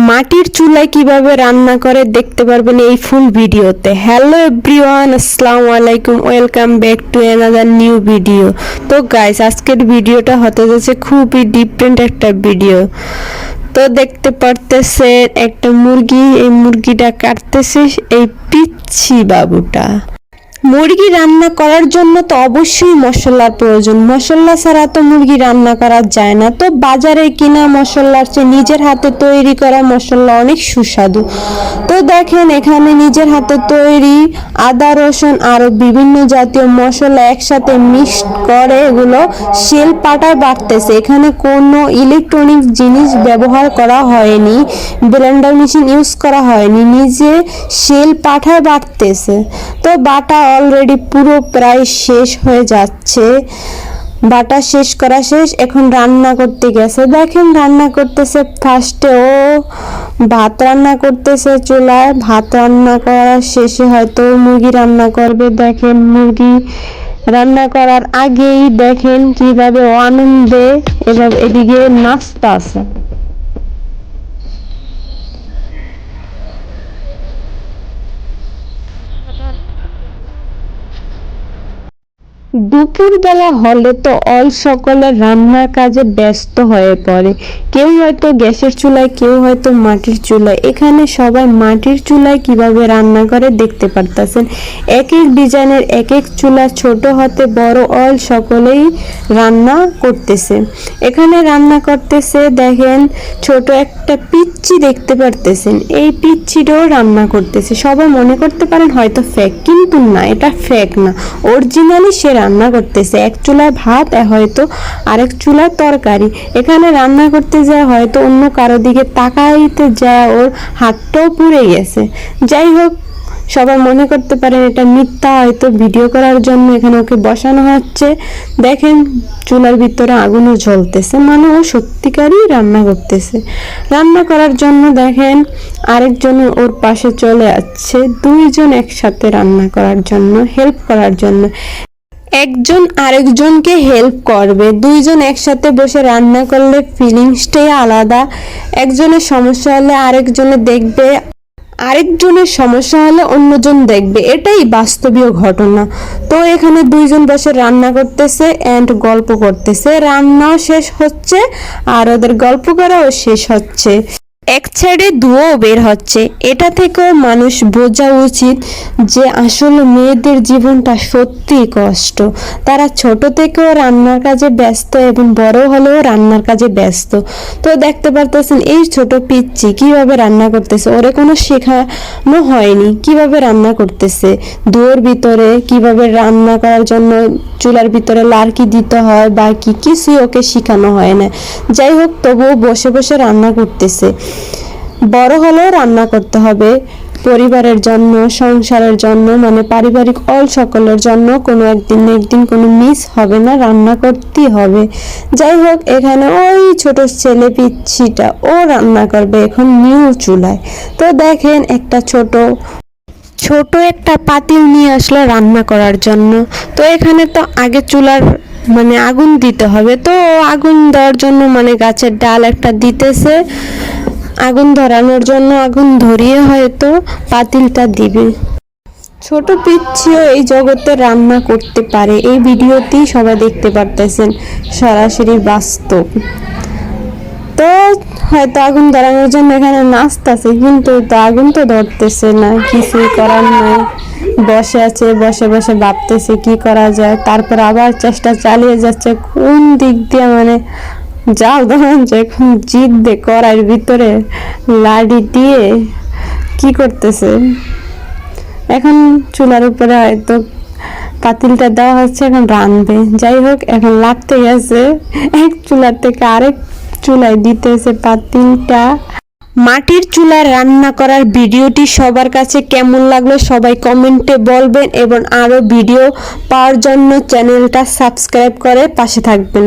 মাটির চুলায় কিভাবে রান্না করে দেখতে পারবেন এই ফুল ভিডিওতে। হ্যালো এভরিওয়ান, আসসালামু আলাইকুম, welcome back to another new video. তো গাইস, আজকের ভিডিওটা হতে যাচ্ছে খুবই ডিফারেন্ট একটা ভিডিও। তো দেখতে পারতেছে একটা মুরগি, এই মুরগিটা কাটতেছে এই পিচ্ছি বাবুটা। মুরগি রান্না করার জন্য তো অবশ্যই মশলার প্রয়োজন, মশলা ছাড়া তো মুরগি রান্না করা যায় না। তো বাজারে কিনা মশলার চেয়ে নিজের হাতে তৈরি করা মশলা অনেক সুস্বাদু। তো দেখেন এখানে নিজের হাতে তৈরি আদা রসুন আরও বিভিন্ন জাতীয় মশলা একসাথে মিক্স করে এগুলো শিল পাটায় বাটতেছে। এখানে কোনো ইলেকট্রনিক জিনিস ব্যবহার করা হয়নি, ব্লেন্ডার মেশিন ইউজ করা হয়নি, নিজে শিল পাটায় বাটতেছে। তো বাটা অলরেডি পুরো প্রায় শেষ হয়ে যাচ্ছে, বাটা শেষ করা শেষ, এখন রান্না করতে গেছে। দেখেন রান্না করতেছে, ফার্স্টে ও ভাত রান্না করতেছে চুলায়, ভাত রান্না করার শেষে হয়তো মুরগি রান্না করবে। দেখেন মুরগি রান্না করার আগেই দেখেন কিভাবে ও আনন্দে এভাবে এদিকে নাচতে আছে। দুপুরবেলা হলে তো সকলে রান্নার কাজে ব্যস্ত হয়ে পড়ে, কেউ হয়তো গ্যাসের চুলায়, কেউ হয়তো মাটির চুলায়। এখানে সবাই মাটির চুলায় কিভাবে রান্না করে দেখতে পারতেছেন। এক এক ডিজাইনের এক এক চুলা, ছোট হতে বড় সকলেই রান্না করতেছে। এখানে রান্না করতেছে, দেখেন ছোট একটা পিচ্চি দেখতে পারতেছেন, এই পিচ্চিটাও রান্না করতেছে। সবাই মনে করতে পারেন হয়তো ফেক, কিন্তু না, এটা ফেক না, অরিজিনালি সে রান্না করতেছে। এক চুলায় ভাত, হয়তো আরেক চুলায় তরকারি। এখানে রান্না করতে যায় হয়তো অন্য কারো দিকে তাকাইতে যায়, ওর হাতটাও পুড়ে গেছে। যাই হোক, সবাই মনে করতে পারেন এটা মিথ্যা, হয়তো ভিডিও করার জন্য এখানে ওকে বসানো হচ্ছে। দেখেন চুলার ভিতরে আগুনও জ্বলতেছে, মানে ও সত্যিকারই রান্না করতেছে। রান্না করার জন্য দেখেন আরেকজন ওর পাশে চলে যাচ্ছে, দুইজন একসাথে রান্না করার জন্য, হেল্প করার জন্য। একজন আরেকজনকে হেল্প করবে, দুইজন একসাথে বসে রান্না করলে ফিলিংসটাই আলাদা। একজনের সমস্যা হলে আরেকজনে দেখবে, আরেকজনের সমস্যা হলে অন্যজন দেখবে, এটাই বাস্তবীয় ঘটনা। তো এখানে দুইজন বসে রান্না করতেছে এন্ড গল্প করতেছে, রান্নাও শেষ হচ্ছে আর ওদের গল্প করাও শেষ হচ্ছে। এক সাইডে ধোঁয়াও বের হচ্ছে। এটা থেকেও মানুষ বোঝা উচিত যে আসলে মেয়েদের জীবনটা সত্যি কষ্ট। তারা ছোট থেকেও রান্নার কাজে ব্যস্ত এবং বড় হলেও রান্নার কাজে ব্যস্ত। তো দেখতে পারতেছেন এই ছোট পিচ্চি কিভাবে রান্না করতেছে, ওরে কোনো শেখানো হয়নি কিভাবে রান্না করতেছে। ধোঁয়ার ভিতরে কিভাবে রান্না করার জন্য চুলার ভিতরে লার্কি দিতে হয় বা কি, কিছুই ওকে শেখানো হয় না। যাই হোক, তবুও বসে বসে রান্না করতেছে। বড় হলেও রান্না করতে হবে পরিবারের জন্য, সংসারের জন্য, মানে পারিবারিক সকলের জন্য। কোনো একদিন না একদিন কোনো মিস হবে না, রান্না করতেই হবে। যাই হোক, এখানে ওই ছোট ছেলে পিচ্ছিটা ও রান্না করবে এখন নিউ চুলায়। তো দেখেন একটা ছোট একটা পাতিল নিয়ে আসলো রান্না করার জন্য। তো এখানে তো আগে চুলার মানে আগুন দিতে হবে। তো আগুন দেওয়ার জন্য মানে গাছের ডাল একটা দিতেছে আগুন ধরানোর জন্য, আগুন ধরিয়ে হয়তো পাতিলটা দিবে। ছোট পিচ্ছিও এই জগতে রান্না করতে পারে, এই ভিডিওতেই সবাই দেখতে পারতেছেন, সরাসরি বাস্তব। তো হয়তো আগুন ধরানোর জন্য এখানে নাচতেছে, কিন্তু আগুন তো ধরতেছে না, কিছুই করার নাই। বসে আছে, বসে বসে ভাবতেছে কি করা যায়, তারপর আবার চেষ্টা চালিয়ে যাচ্ছে কোন দিক দিয়ে মানে জাল ধরান যে এখন জিদ্দে কড়াইয়ের ভিতরে লাডি দিয়ে কি করতেছে। এখন চুলার উপরে হয়তো পাতিলটা দেওয়া হচ্ছে, এখন রাঁধবে। যাই হোক, এখন লাগতে গেছে এক চুলার থেকে আরেক চুলায় দিতেছে পাতিলটা। মাটির চুলায় রান্না করার ভিডিওটি সবার কাছে কেমন লাগলো সবাই কমেন্টে বলবেন, এবং আরও ভিডিও পাওয়ার জন্য চ্যানেলটা সাবস্ক্রাইব করে পাশে থাকবেন।